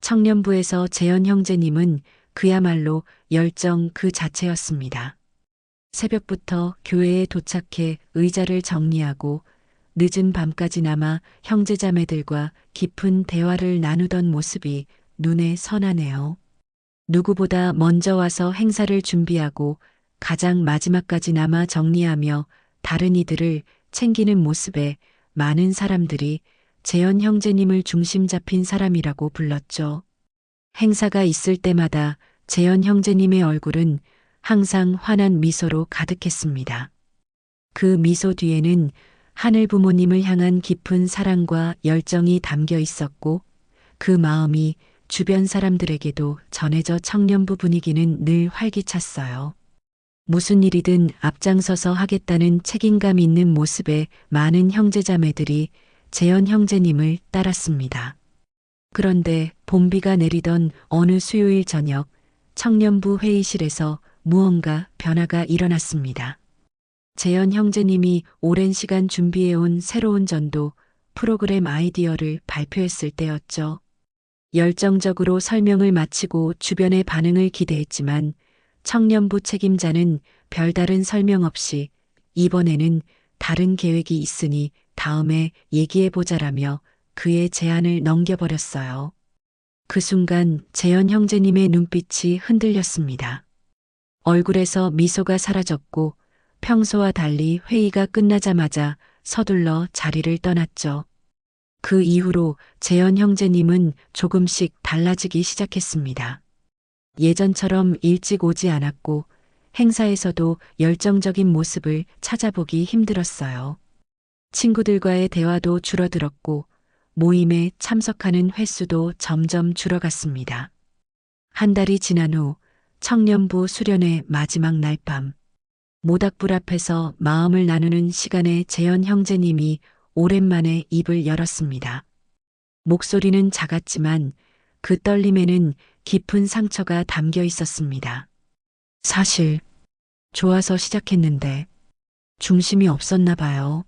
청년부에서 재현 형제님은 그야말로 열정 그 자체였습니다. 새벽부터 교회에 도착해 의자를 정리하고 늦은 밤까지 남아 형제자매들과 깊은 대화를 나누던 모습이 눈에 선하네요. 누구보다 먼저 와서 행사를 준비하고 가장 마지막까지 남아 정리하며 다른 이들을 챙기는 모습에 많은 사람들이 재현 형제님을 중심 잡힌 사람이라고 불렀죠. 행사가 있을 때마다 재현 형제님의 얼굴은 항상 환한 미소로 가득했습니다. 그 미소 뒤에는 하늘 부모님을 향한 깊은 사랑과 열정이 담겨 있었고 그 마음이 주변 사람들에게도 전해져 청년부 분위기는 늘 활기찼어요. 무슨 일이든 앞장서서 하겠다는 책임감 있는 모습에 많은 형제자매들이 재현 형제님을 따랐습니다. 그런데 봄비가 내리던 어느 수요일 저녁 청년부 회의실에서 무언가 변화가 일어났습니다. 재현 형제님이 오랜 시간 준비해온 새로운 전도 프로그램 아이디어를 발표했을 때였죠. 열정적으로 설명을 마치고 주변의 반응을 기대했지만 청년부 책임자는 별다른 설명 없이 이번에는 다른 계획이 있으니 다음에 얘기해보자라며 그의 제안을 넘겨버렸어요. 그 순간 재현 형제님의 눈빛이 흔들렸습니다. 얼굴에서 미소가 사라졌고 평소와 달리 회의가 끝나자마자 서둘러 자리를 떠났죠. 그 이후로 재현 형제님은 조금씩 달라지기 시작했습니다. 예전처럼 일찍 오지 않았고 행사에서도 열정적인 모습을 찾아보기 힘들었어요. 친구들과의 대화도 줄어들었고 모임에 참석하는 횟수도 점점 줄어갔습니다. 한 달이 지난 후 청년부 수련회 마지막 날 밤 모닥불 앞에서 마음을 나누는 시간에 재현 형제님이 오랜만에 입을 열었습니다. 목소리는 작았지만 그 떨림에는 깊은 상처가 담겨 있었습니다. 사실 좋아서 시작했는데 중심이 없었나 봐요.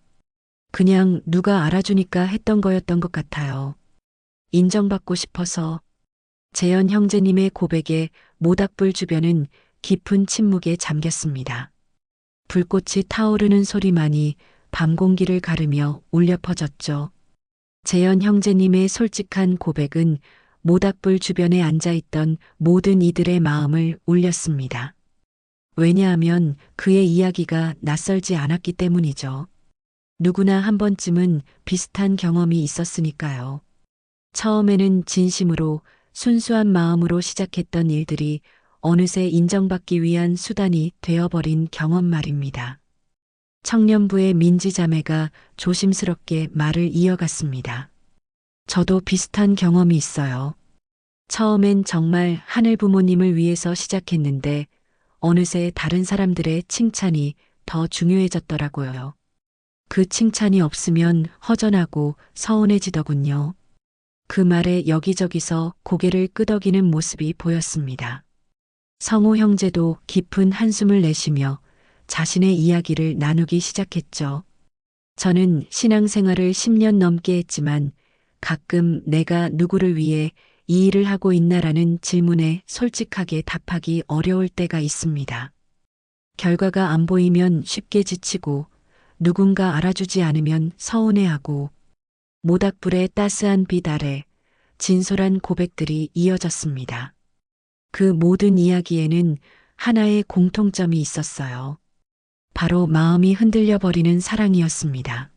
그냥 누가 알아주니까 했던 거였던 것 같아요. 인정받고 싶어서. 재현 형제님의 고백에 모닥불 주변은 깊은 침묵에 잠겼습니다. 불꽃이 타오르는 소리만이 밤 공기를 가르며 울려 퍼졌죠. 재현 형제님의 솔직한 고백은 모닥불 주변에 앉아있던 모든 이들의 마음을 울렸습니다. 왜냐하면 그의 이야기가 낯설지 않았기 때문이죠. 누구나 한 번쯤은 비슷한 경험이 있었으니까요. 처음에는 진심으로 순수한 마음으로 시작했던 일들이 어느새 인정받기 위한 수단이 되어버린 경험 말입니다. 청년부의 민지자매가 조심스럽게 말을 이어갔습니다. 저도 비슷한 경험이 있어요. 처음엔 정말 하늘 부모님을 위해서 시작했는데 어느새 다른 사람들의 칭찬이 더 중요해졌더라고요. 그 칭찬이 없으면 허전하고 서운해지더군요. 그 말에 여기저기서 고개를 끄덕이는 모습이 보였습니다. 성호 형제도 깊은 한숨을 내쉬며 자신의 이야기를 나누기 시작했죠. 저는 신앙생활을 10년 넘게 했지만 가끔 내가 누구를 위해 이 일을 하고 있나라는 질문에 솔직하게 답하기 어려울 때가 있습니다. 결과가 안 보이면 쉽게 지치고 누군가 알아주지 않으면 서운해하고 모닥불의 따스한 빛 아래 진솔한 고백들이 이어졌습니다. 그 모든 이야기에는 하나의 공통점이 있었어요. 바로 마음이 흔들려 버리는 사랑이었습니다.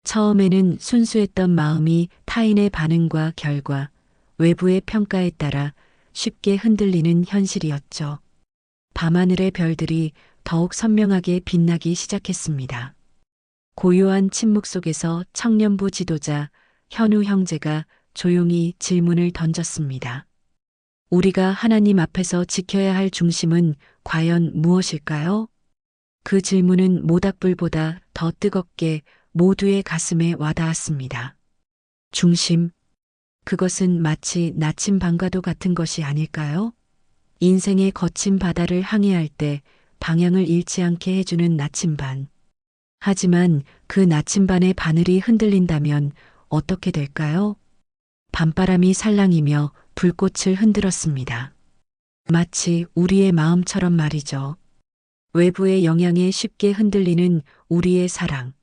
처음에는 순수했던 마음이 타인의 반응과 결과, 외부의 평가에 따라 쉽게 흔들리는 현실이었죠. 밤하늘의 별들이 더욱 선명하게 빛나기 시작했습니다. 고요한 침묵 속에서 청년부 지도자 현우 형제가 조용히 질문을 던졌습니다. 우리가 하나님 앞에서 지켜야 할 중심은 과연 무엇일까요? 그 질문은 모닥불보다 더 뜨겁게 모두의 가슴에 와닿았습니다. 중심. 그것은 마치 나침반과도 같은 것이 아닐까요? 인생의 거친 바다를 항해할 때 방향을 잃지 않게 해주는 나침반. 하지만 그 나침반의 바늘이 흔들린다면 어떻게 될까요? 밤바람이 살랑이며 불꽃을 흔들었습니다. 마치 우리의 마음처럼 말이죠. 외부의 영향에 쉽게 흔들리는 우리의 사랑,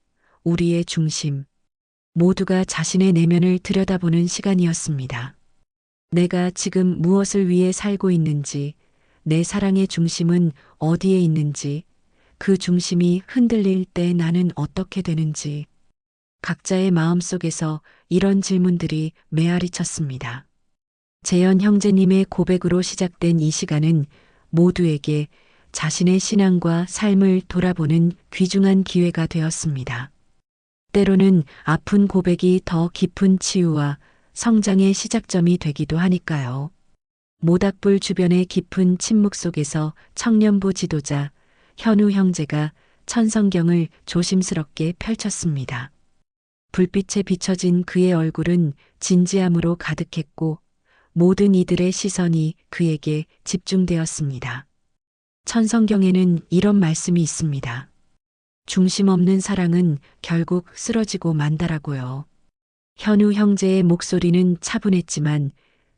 우리의 중심, 모두가 자신의 내면을 들여다보는 시간이었습니다. 내가 지금 무엇을 위해 살고 있는지, 내 사랑의 중심은 어디에 있는지, 그 중심이 흔들릴 때 나는 어떻게 되는지, 각자의 마음 속에서 이런 질문들이 메아리 쳤습니다. 재현 형제님의 고백으로 시작된 이 시간은 모두에게 자신의 신앙과 삶을 돌아보는 귀중한 기회가 되었습니다. 때로는 아픈 고백이 더 깊은 치유와 성장의 시작점이 되기도 하니까요. 모닥불 주변의 깊은 침묵 속에서 청년부 지도자 현우 형제가 천성경을 조심스럽게 펼쳤습니다. 불빛에 비춰진 그의 얼굴은 진지함으로 가득했고 모든 이들의 시선이 그에게 집중되었습니다. 천성경에는 이런 말씀이 있습니다. 중심 없는 사랑은 결국 쓰러지고 만다라고요. 현우 형제의 목소리는 차분했지만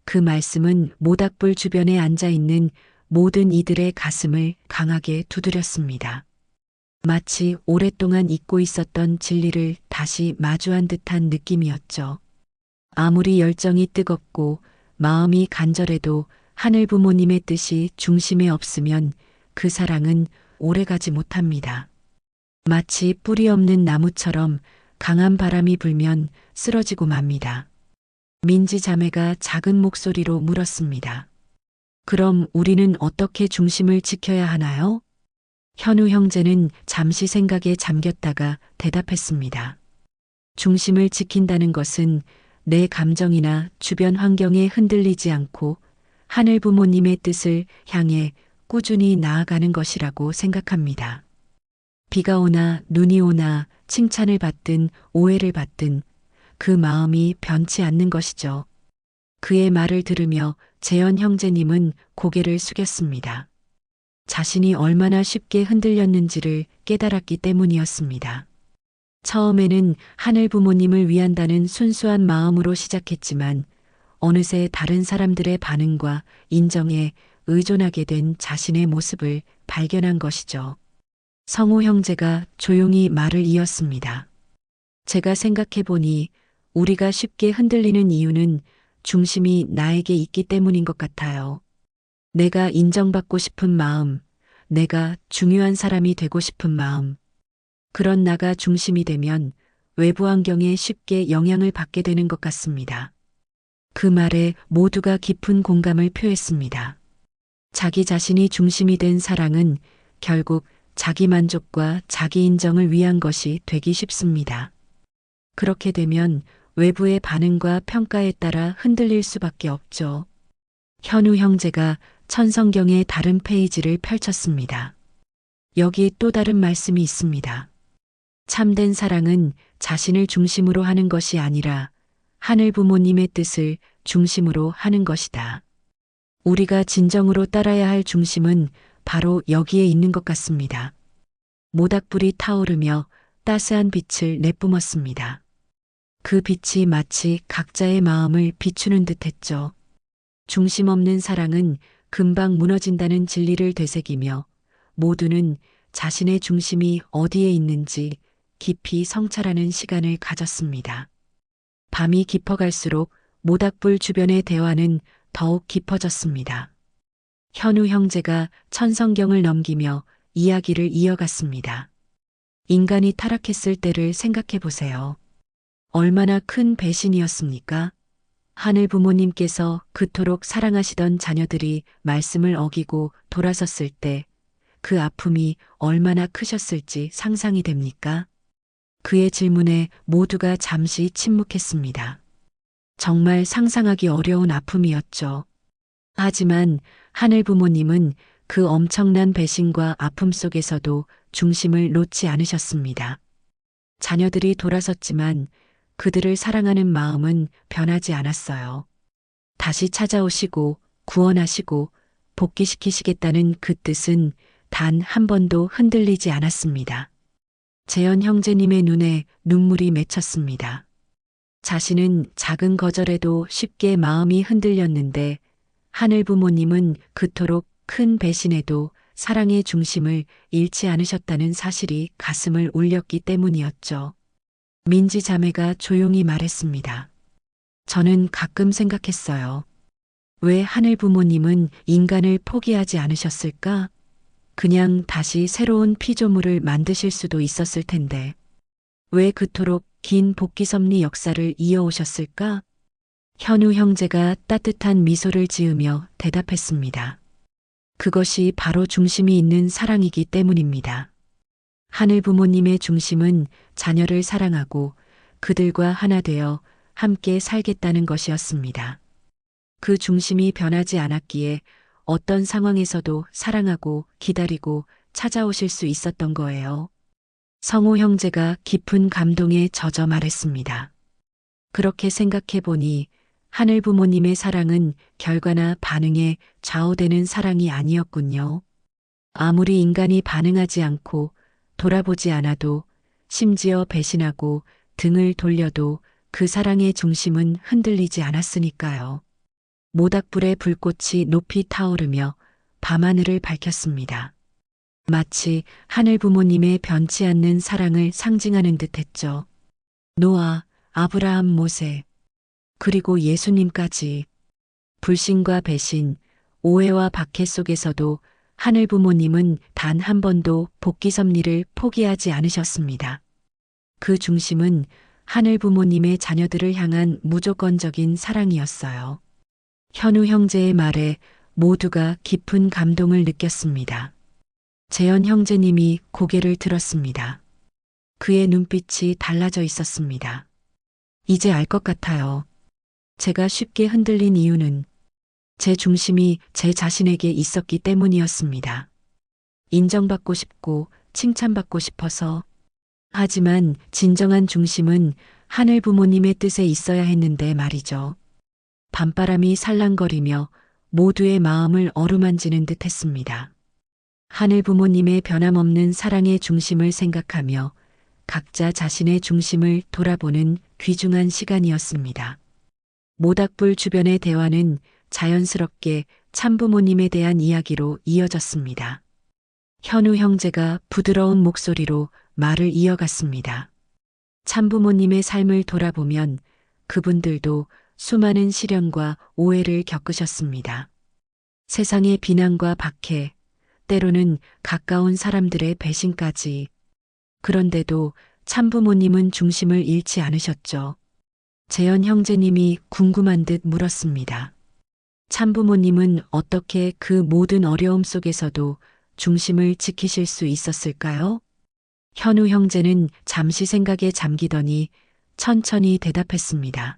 그 말씀은 모닥불 주변에 앉아 있는 모든 이들의 가슴을 강하게 두드렸습니다. 마치 오랫동안 잊고 있었던 진리를 다시 마주한 듯한 느낌이었죠. 아무리 열정이 뜨겁고 마음이 간절해도 하늘 부모님의 뜻이 중심에 없으면 그 사랑은 오래가지 못합니다. 마치 뿌리 없는 나무처럼 강한 바람이 불면 쓰러지고 맙니다. 민지 자매가 작은 목소리로 물었습니다. 그럼 우리는 어떻게 중심을 지켜야 하나요? 현우 형제는 잠시 생각에 잠겼다가 대답했습니다. 중심을 지킨다는 것은 내 감정이나 주변 환경에 흔들리지 않고 하늘 부모님의 뜻을 향해 꾸준히 나아가는 것이라고 생각합니다. 비가 오나 눈이 오나 칭찬을 받든 오해를 받든 그 마음이 변치 않는 것이죠. 그의 말을 들으며 재현 형제님은 고개를 숙였습니다. 자신이 얼마나 쉽게 흔들렸는지를 깨달았기 때문이었습니다. 처음에는 하늘 부모님을 위한다는 순수한 마음으로 시작했지만 어느새 다른 사람들의 반응과 인정에 의존하게 된 자신의 모습을 발견한 것이죠. 성우 형제가 조용히 말을 이었습니다. 제가 생각해 보니 우리가 쉽게 흔들리는 이유는 중심이 나에게 있기 때문인 것 같아요. 내가 인정받고 싶은 마음, 내가 중요한 사람이 되고 싶은 마음. 그런 나가 중심이 되면 외부 환경에 쉽게 영향을 받게 되는 것 같습니다. 그 말에 모두가 깊은 공감을 표했습니다. 자기 자신이 중심이 된 사랑은 결국 자기 만족과 자기 인정을 위한 것이 되기 쉽습니다. 그렇게 되면 외부의 반응과 평가에 따라 흔들릴 수밖에 없죠. 현우 형제가 천성경의 다른 페이지를 펼쳤습니다. 여기 또 다른 말씀이 있습니다. 참된 사랑은 자신을 중심으로 하는 것이 아니라 하늘 부모님의 뜻을 중심으로 하는 것이다. 우리가 진정으로 따라야 할 중심은 바로 여기에 있는 것 같습니다. 모닥불이 타오르며 따스한 빛을 내뿜었습니다. 그 빛이 마치 각자의 마음을 비추는 듯 했죠. 중심 없는 사랑은 금방 무너진다는 진리를 되새기며 모두는 자신의 중심이 어디에 있는지 깊이 성찰하는 시간을 가졌습니다. 밤이 깊어갈수록 모닥불 주변의 대화는 더욱 깊어졌습니다. 현우 형제가 천성경을 넘기며 이야기를 이어갔습니다. 인간이 타락했을 때를 생각해 보세요. 얼마나 큰 배신이었습니까? 하늘 부모님께서 그토록 사랑하시던 자녀들이 말씀을 어기고 돌아섰을 때 그 아픔이 얼마나 크셨을지 상상이 됩니까? 그의 질문에 모두가 잠시 침묵했습니다. 정말 상상하기 어려운 아픔이었죠. 하지만 하늘 부모님은 그 엄청난 배신과 아픔 속에서도 중심을 놓지 않으셨습니다. 자녀들이 돌아섰지만 그들을 사랑하는 마음은 변하지 않았어요. 다시 찾아오시고 구원하시고 복귀시키시겠다는 그 뜻은 단 한 번도 흔들리지 않았습니다. 재현 형제님의 눈에 눈물이 맺혔습니다. 자신은 작은 거절에도 쉽게 마음이 흔들렸는데 하늘 부모님은 그토록 큰 배신에도 사랑의 중심을 잃지 않으셨다는 사실이 가슴을 울렸기 때문이었죠. 민지 자매가 조용히 말했습니다. 저는 가끔 생각했어요. 왜 하늘 부모님은 인간을 포기하지 않으셨을까? 그냥 다시 새로운 피조물을 만드실 수도 있었을 텐데. 왜 그토록 긴 복귀 섭리 역사를 이어오셨을까? 현우 형제가 따뜻한 미소를 지으며 대답했습니다. 그것이 바로 중심이 있는 사랑이기 때문입니다. 하늘 부모님의 중심은 자녀를 사랑하고 그들과 하나 되어 함께 살겠다는 것이었습니다. 그 중심이 변하지 않았기에 어떤 상황에서도 사랑하고 기다리고 찾아오실 수 있었던 거예요. 성호 형제가 깊은 감동에 젖어 말했습니다. 그렇게 생각해 보니 하늘 부모님의 사랑은 결과나 반응에 좌우되는 사랑이 아니었군요. 아무리 인간이 반응하지 않고 돌아보지 않아도 심지어 배신하고 등을 돌려도 그 사랑의 중심은 흔들리지 않았으니까요. 모닥불의 불꽃이 높이 타오르며 밤하늘을 밝혔습니다. 마치 하늘 부모님의 변치 않는 사랑을 상징하는 듯 했죠. 노아, 아브라함, 모세, 그리고 예수님까지 불신과 배신, 오해와 박해 속에서도 하늘 부모님은 단 한 번도 복귀 섭리를 포기하지 않으셨습니다. 그 중심은 하늘 부모님의 자녀들을 향한 무조건적인 사랑이었어요. 현우 형제의 말에 모두가 깊은 감동을 느꼈습니다. 재현 형제님이 고개를 들었습니다. 그의 눈빛이 달라져 있었습니다. 이제 알 것 같아요. 제가 쉽게 흔들린 이유는 제 중심이 제 자신에게 있었기 때문이었습니다. 인정받고 싶고 칭찬받고 싶어서. 하지만 진정한 중심은 하늘 부모님의 뜻에 있어야 했는데 말이죠. 밤바람이 살랑거리며 모두의 마음을 어루만지는 듯 했습니다. 하늘 부모님의 변함없는 사랑의 중심을 생각하며 각자 자신의 중심을 돌아보는 귀중한 시간이었습니다. 모닥불 주변의 대화는 자연스럽게 참부모님에 대한 이야기로 이어졌습니다. 현우 형제가 부드러운 목소리로 말을 이어갔습니다. 참부모님의 삶을 돌아보면 그분들도 수많은 시련과 오해를 겪으셨습니다. 세상의 비난과 박해, 때로는 가까운 사람들의 배신까지. 그런데도 참부모님은 중심을 잃지 않으셨죠. 재현 형제님이 궁금한 듯 물었습니다. 참부모님은 어떻게 그 모든 어려움 속에서도 중심을 지키실 수 있었을까요? 현우 형제는 잠시 생각에 잠기더니 천천히 대답했습니다.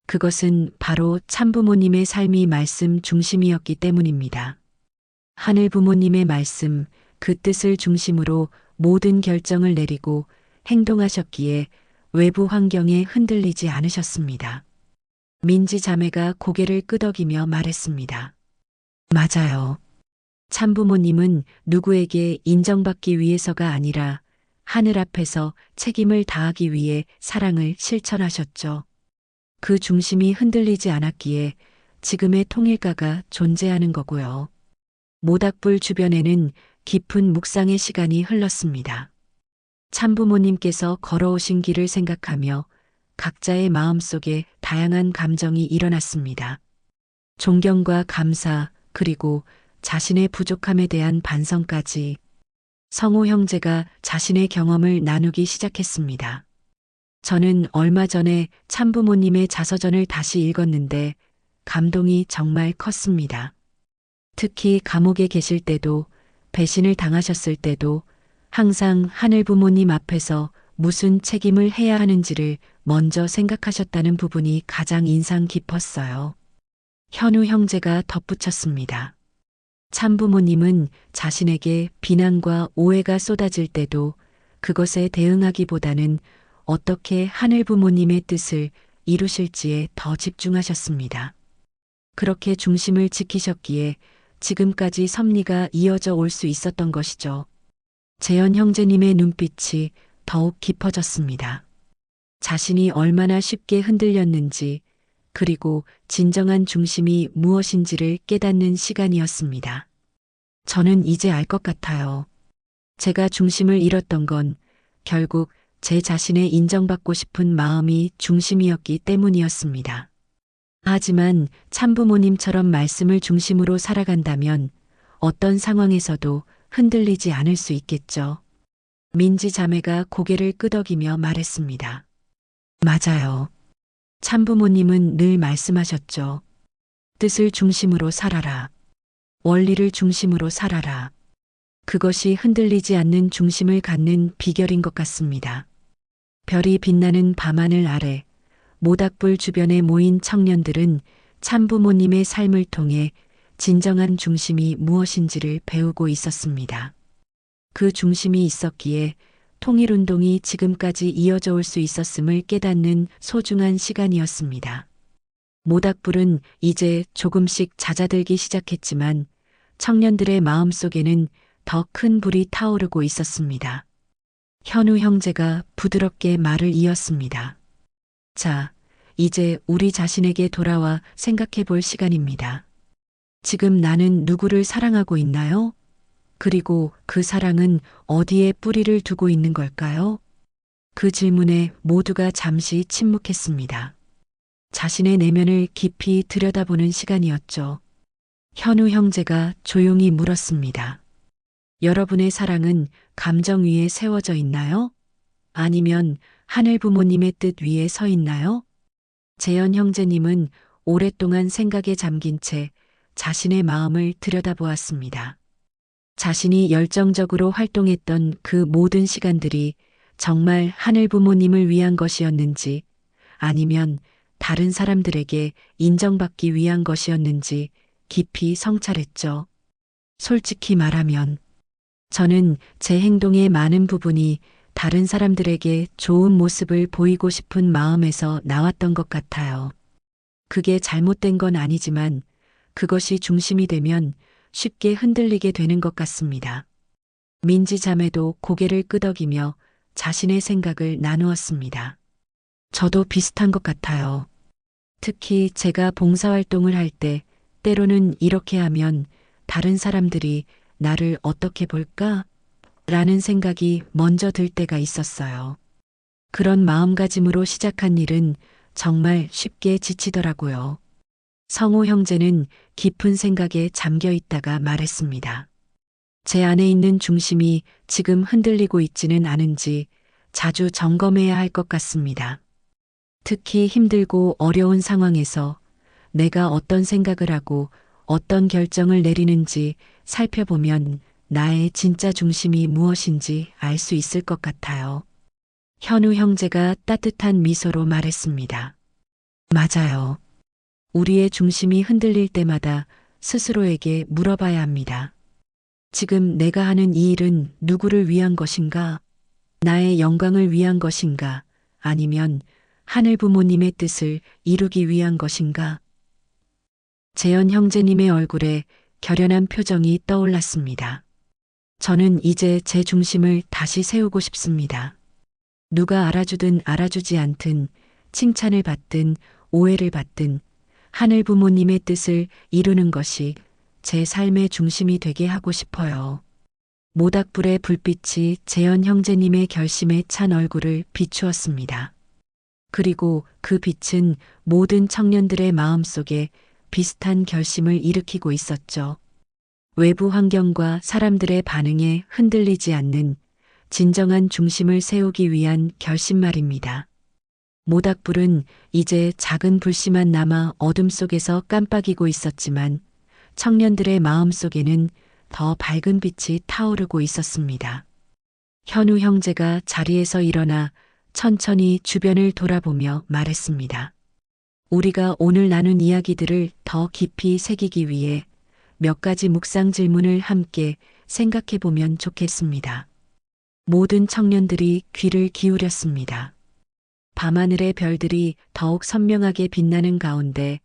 그것은 바로 참부모님의 삶이 말씀 중심이었기 때문입니다. 하늘 부모님의 말씀, 그 뜻을 중심으로 모든 결정을 내리고 행동하셨기에 외부 환경에 흔들리지 않으셨습니다. 민지 자매가 고개를 끄덕이며 말했습니다. 맞아요. 참부모님은 누구에게 인정받기 위해서가 아니라 하늘 앞에서 책임을 다하기 위해 사랑을 실천하셨죠. 그 중심이 흔들리지 않았기에 지금의 통일가가 존재하는 거고요. 모닥불 주변에는 깊은 묵상의 시간이 흘렀습니다. 참부모님께서 걸어오신 길을 생각하며 각자의 마음속에 다양한 감정이 일어났습니다. 존경과 감사, 그리고 자신의 부족함에 대한 반성까지. 성호 형제가 자신의 경험을 나누기 시작했습니다. 저는 얼마 전에 참부모님의 자서전을 다시 읽었는데 감동이 정말 컸습니다. 특히 감옥에 계실 때도 배신을 당하셨을 때도 항상 하늘 부모님 앞에서 무슨 책임을 해야 하는지를 먼저 생각하셨다는 부분이 가장 인상 깊었어요. 현우 형제가 덧붙였습니다. 참부모님은 자신에게 비난과 오해가 쏟아질 때도 그것에 대응하기보다는 어떻게 하늘 부모님의 뜻을 이루실지에 더 집중하셨습니다. 그렇게 중심을 지키셨기에 지금까지 섭리가 이어져 올 수 있었던 것이죠. 재현 형제님의 눈빛이 더욱 깊어졌습니다. 자신이 얼마나 쉽게 흔들렸는지, 그리고 진정한 중심이 무엇인지를 깨닫는 시간이었습니다. 저는 이제 알 것 같아요. 제가 중심을 잃었던 건 결국 제 자신의 인정받고 싶은 마음이 중심이었기 때문이었습니다. 하지만 참부모님처럼 말씀을 중심으로 살아간다면 어떤 상황에서도 흔들리지 않을 수 있겠죠. 민지 자매가 고개를 끄덕이며 말했습니다. 맞아요. 참부모님은 늘 말씀하셨죠. 뜻을 중심으로 살아라. 원리를 중심으로 살아라. 그것이 흔들리지 않는 중심을 갖는 비결인 것 같습니다. 별이 빛나는 밤하늘 아래 모닥불 주변에 모인 청년들은 참부모님의 삶을 통해 진정한 중심이 무엇인지를 배우고 있었습니다. 그 중심이 있었기에 통일운동이 지금까지 이어져 올 수 있었음을 깨닫는 소중한 시간이었습니다. 모닥불은 이제 조금씩 잦아들기 시작했지만 청년들의 마음속에는 더 큰 불이 타오르고 있었습니다. 현우 형제가 부드럽게 말을 이었습니다. 자, 이제 우리 자신에게 돌아와 생각해 볼 시간입니다. 지금 나는 누구를 사랑하고 있나요? 그리고 그 사랑은 어디에 뿌리를 두고 있는 걸까요? 그 질문에 모두가 잠시 침묵했습니다. 자신의 내면을 깊이 들여다보는 시간이었죠. 현우 형제가 조용히 물었습니다. 여러분의 사랑은 감정 위에 세워져 있나요? 아니면 하늘 부모님의 뜻 위에 서 있나요? 재현 형제님은 오랫동안 생각에 잠긴 채 자신의 마음을 들여다보았습니다. 자신이 열정적으로 활동했던 그 모든 시간들이 정말 하늘 부모님을 위한 것이었는지 아니면 다른 사람들에게 인정받기 위한 것이었는지 깊이 성찰했죠. 솔직히 말하면 저는 제 행동의 많은 부분이 다른 사람들에게 좋은 모습을 보이고 싶은 마음에서 나왔던 것 같아요. 그게 잘못된 건 아니지만 그것이 중심이 되면 쉽게 흔들리게 되는 것 같습니다. 민지 자매도 고개를 끄덕이며 자신의 생각을 나누었습니다. 저도 비슷한 것 같아요. 특히 제가 봉사활동을 할 때 때로는 이렇게 하면 다른 사람들이 나를 어떻게 볼까? 라는 생각이 먼저 들 때가 있었어요. 그런 마음가짐으로 시작한 일은 정말 쉽게 지치더라고요. 성호 형제는 깊은 생각에 잠겨 있다가 말했습니다. 제 안에 있는 중심이 지금 흔들리고 있지는 않은지 자주 점검해야 할 것 같습니다. 특히 힘들고 어려운 상황에서 내가 어떤 생각을 하고 어떤 결정을 내리는지 살펴보면 나의 진짜 중심이 무엇인지 알 수 있을 것 같아요. 현우 형제가 따뜻한 미소로 말했습니다. 맞아요. 우리의 중심이 흔들릴 때마다 스스로에게 물어봐야 합니다. 지금 내가 하는 이 일은 누구를 위한 것인가? 나의 영광을 위한 것인가? 아니면 하늘 부모님의 뜻을 이루기 위한 것인가? 재현 형제님의 얼굴에 결연한 표정이 떠올랐습니다. 저는 이제 제 중심을 다시 세우고 싶습니다. 누가 알아주든 알아주지 않든, 칭찬을 받든 오해를 받든 하늘 부모님의 뜻을 이루는 것이 제 삶의 중심이 되게 하고 싶어요. 모닥불의 불빛이 재현 형제님의 결심에 찬 얼굴을 비추었습니다. 그리고 그 빛은 모든 청년들의 마음속에 비슷한 결심을 일으키고 있었죠. 외부 환경과 사람들의 반응에 흔들리지 않는 진정한 중심을 세우기 위한 결심 말입니다. 모닥불은 이제 작은 불씨만 남아 어둠 속에서 깜빡이고 있었지만 청년들의 마음 속에는 더 밝은 빛이 타오르고 있었습니다. 현우 형제가 자리에서 일어나 천천히 주변을 돌아보며 말했습니다. 우리가 오늘 나눈 이야기들을 더 깊이 새기기 위해 몇 가지 묵상 질문을 함께 생각해 보면 좋겠습니다. 모든 청년들이 귀를 기울였습니다. 밤하늘의 별들이 더욱 선명하게 빛나는 가운데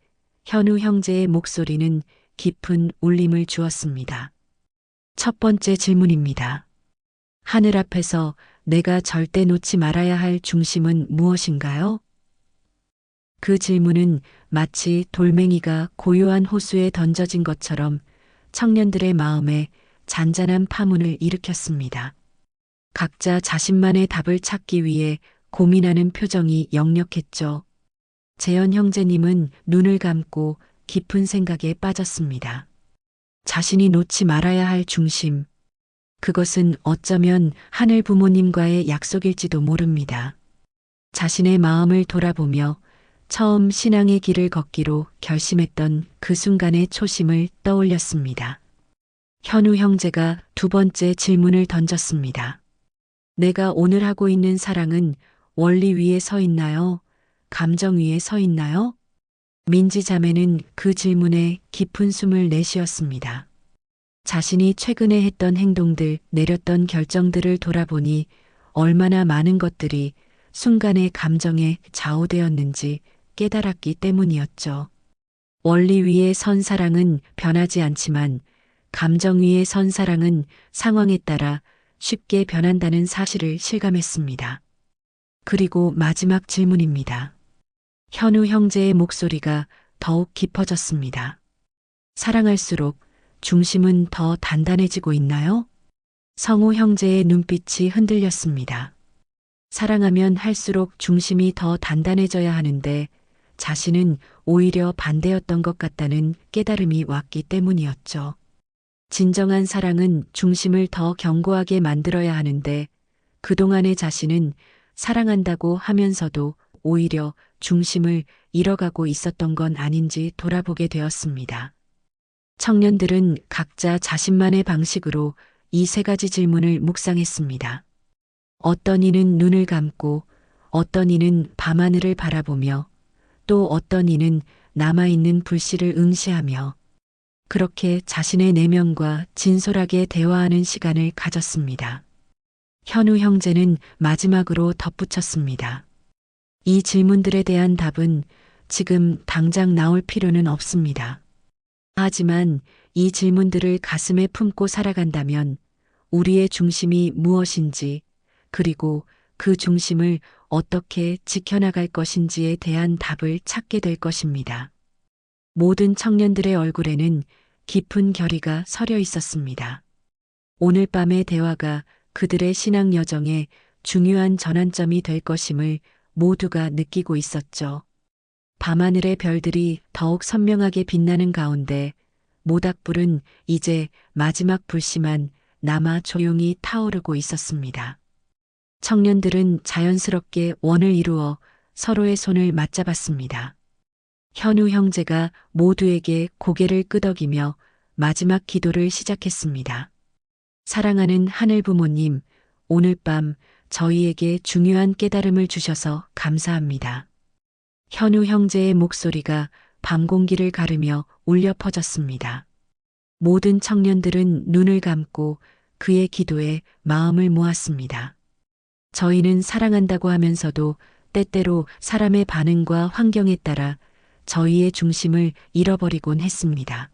현우 형제의 목소리는 깊은 울림을 주었습니다. 첫 번째 질문입니다. 하늘 앞에서 내가 절대 놓지 말아야 할 중심은 무엇인가요? 그 질문은 마치 돌멩이가 고요한 호수에 던져진 것처럼 청년들의 마음에 잔잔한 파문을 일으켰습니다. 각자 자신만의 답을 찾기 위해 고민하는 표정이 역력했죠. 재현 형제님은 눈을 감고 깊은 생각에 빠졌습니다. 자신이 놓지 말아야 할 중심. 그것은 어쩌면 하늘 부모님과의 약속일지도 모릅니다. 자신의 마음을 돌아보며 처음 신앙의 길을 걷기로 결심했던 그 순간의 초심을 떠올렸습니다. 현우 형제가 두 번째 질문을 던졌습니다. 내가 오늘 하고 있는 사랑은 원리 위에 서 있나요? 감정 위에 서 있나요? 민지 자매는 그 질문에 깊은 숨을 내쉬었습니다. 자신이 최근에 했던 행동들, 내렸던 결정들을 돌아보니 얼마나 많은 것들이 순간의 감정에 좌우되었는지 깨달았기 때문이었죠. 원리 위에 선 사랑은 변하지 않지만 감정 위에 선 사랑은 상황에 따라 쉽게 변한다는 사실을 실감했습니다. 그리고 마지막 질문입니다. 현우 형제의 목소리가 더욱 깊어졌습니다. 사랑할수록 중심은 더 단단해지고 있나요? 성우 형제의 눈빛이 흔들렸습니다. 사랑하면 할수록 중심이 더 단단해져야 하는데 자신은 오히려 반대였던 것 같다는 깨달음이 왔기 때문이었죠. 진정한 사랑은 중심을 더 견고하게 만들어야 하는데 그동안의 자신은 사랑한다고 하면서도 오히려 중심을 잃어가고 있었던 건 아닌지 돌아보게 되었습니다. 청년들은 각자 자신만의 방식으로 이 세 가지 질문을 묵상했습니다. 어떤 이는 눈을 감고, 어떤 이는 밤하늘을 바라보며, 또 어떤 이는 남아있는 불씨를 응시하며, 그렇게 자신의 내면과 진솔하게 대화하는 시간을 가졌습니다. 현우 형제는 마지막으로 덧붙였습니다. 이 질문들에 대한 답은 지금 당장 나올 필요는 없습니다. 하지만 이 질문들을 가슴에 품고 살아간다면 우리의 중심이 무엇인지 그리고 그 중심을 어떻게 지켜나갈 것인지에 대한 답을 찾게 될 것입니다. 모든 청년들의 얼굴에는 깊은 결의가 서려 있었습니다. 오늘 밤의 대화가 그들의 신앙 여정에 중요한 전환점이 될 것임을 모두가 느끼고 있었죠. 밤하늘의 별들이 더욱 선명하게 빛나는 가운데 모닥불은 이제 마지막 불씨만 남아 조용히 타오르고 있었습니다. 청년들은 자연스럽게 원을 이루어 서로의 손을 맞잡았습니다. 현우 형제가 모두에게 고개를 끄덕이며 마지막 기도를 시작했습니다. 사랑하는 하늘 부모님, 오늘 밤 저희에게 중요한 깨달음을 주셔서 감사합니다. 현우 형제의 목소리가 밤 공기를 가르며 울려 퍼졌습니다. 모든 청년들은 눈을 감고 그의 기도에 마음을 모았습니다. 저희는 사랑한다고 하면서도 때때로 사람의 반응과 환경에 따라 저희의 중심을 잃어버리곤 했습니다.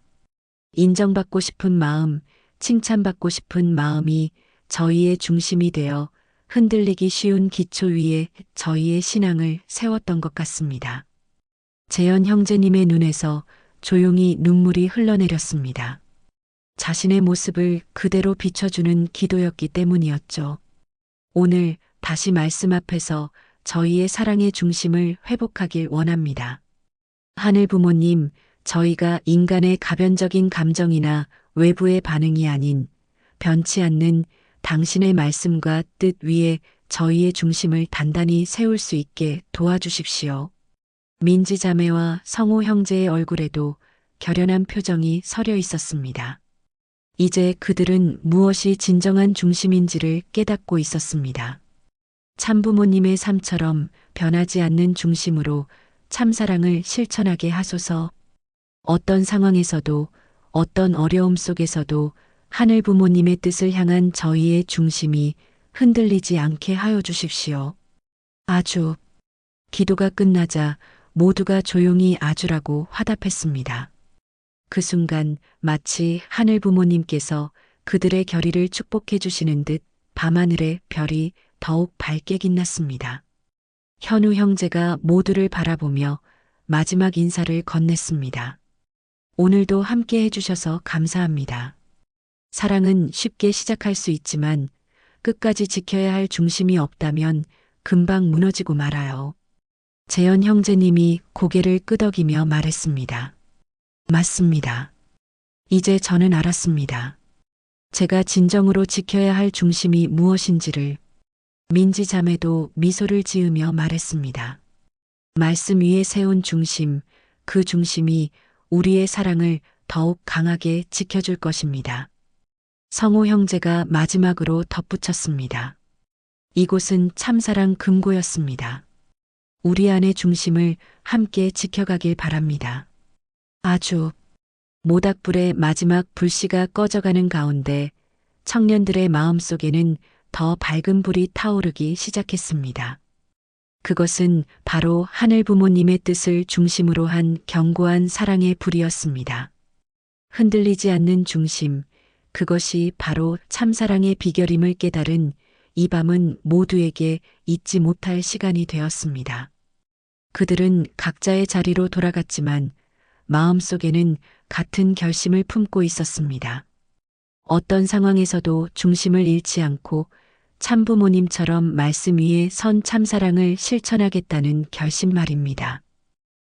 인정받고 싶은 마음, 칭찬받고 싶은 마음이 저희의 중심이 되어 흔들리기 쉬운 기초 위에 저희의 신앙을 세웠던 것 같습니다. 재현 형제님의 눈에서 조용히 눈물이 흘러내렸습니다. 자신의 모습을 그대로 비춰주는 기도였기 때문이었죠. 오늘 다시 말씀 앞에서 저희의 사랑의 중심을 회복하길 원합니다. 하늘 부모님, 저희가 인간의 가변적인 감정이나 외부의 반응이 아닌 변치 않는 당신의 말씀과 뜻 위에 저희의 중심을 단단히 세울 수 있게 도와주십시오. 민지 자매와 성호 형제의 얼굴에도 결연한 표정이 서려 있었습니다. 이제 그들은 무엇이 진정한 중심인지를 깨닫고 있었습니다. 참부모님의 삶처럼 변하지 않는 중심으로 참사랑을 실천하게 하소서. 어떤 상황에서도 어떤 어려움 속에서도 하늘 부모님의 뜻을 향한 저희의 중심이 흔들리지 않게 하여 주십시오. 아주. 기도가 끝나자 모두가 조용히 아주라고 화답했습니다. 그 순간 마치 하늘 부모님께서 그들의 결의를 축복해 주시는 듯 밤하늘의 별이 더욱 밝게 빛났습니다. 현우 형제가 모두를 바라보며 마지막 인사를 건넸습니다. 오늘도 함께 해주셔서 감사합니다. 사랑은 쉽게 시작할 수 있지만 끝까지 지켜야 할 중심이 없다면 금방 무너지고 말아요. 재현 형제님이 고개를 끄덕이며 말했습니다. 맞습니다. 이제 저는 알았습니다. 제가 진정으로 지켜야 할 중심이 무엇인지를. 민지 자매도 미소를 지으며 말했습니다. 말씀 위에 세운 중심, 그 중심이 우리의 사랑을 더욱 강하게 지켜줄 것입니다. 성호 형제가 마지막으로 덧붙였습니다. 이곳은 참사랑 금고였습니다. 우리 안의 중심을 함께 지켜가길 바랍니다. 아주 모닥불의 마지막 불씨가 꺼져가는 가운데 청년들의 마음속에는 더 밝은 불이 타오르기 시작했습니다. 그것은 바로 하늘 부모님의 뜻을 중심으로 한 견고한 사랑의 불이었습니다. 흔들리지 않는 중심, 그것이 바로 참사랑의 비결임을 깨달은 이 밤은 모두에게 잊지 못할 시간이 되었습니다. 그들은 각자의 자리로 돌아갔지만 마음속에는 같은 결심을 품고 있었습니다. 어떤 상황에서도 중심을 잃지 않고 참부모님처럼 말씀 위에 선 참사랑을 실천하겠다는 결심 말입니다.